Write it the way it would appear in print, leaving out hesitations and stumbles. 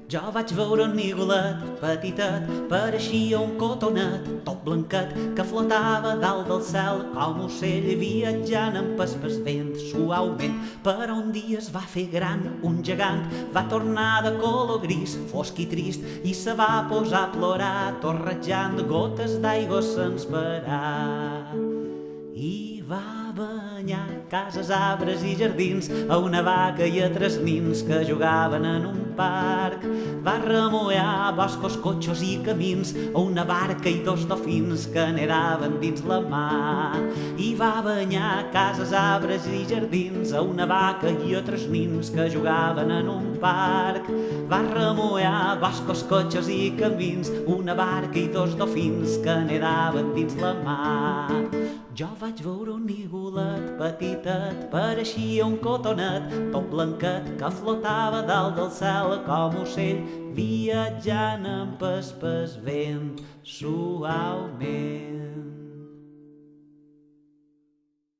Jo vaig veure un nigolet petitet, pareixia un cotonet, tot blanquet, que flotava dalt del cel com ocell viatjant en pel vent suaument. Però un dia es va fer gran, un gegant, va tornar de color gris, fosc i trist, i se va posar a plorar, torrejant gotes d'aigua sense parar. I va banyar cases, arbres i jardins, a una vaca i a tres nins que jugaven en un parc. Va remullar boscos, cotxos i camins, a una barca i dos dofins que nedaven dins la mar. I va banyar cases, arbres i jardins, a una vaca i a tres nins que jugaven en un parc. Va remullar boscos, cotxos i camins, una barca i dos dofins que nedaven dins la mar. Jo vaig veure un nigolet petitet, pareixia un cotonet, tot blanquet, que flotava dalt del cel com ocell, viatjant en pel vent suaument.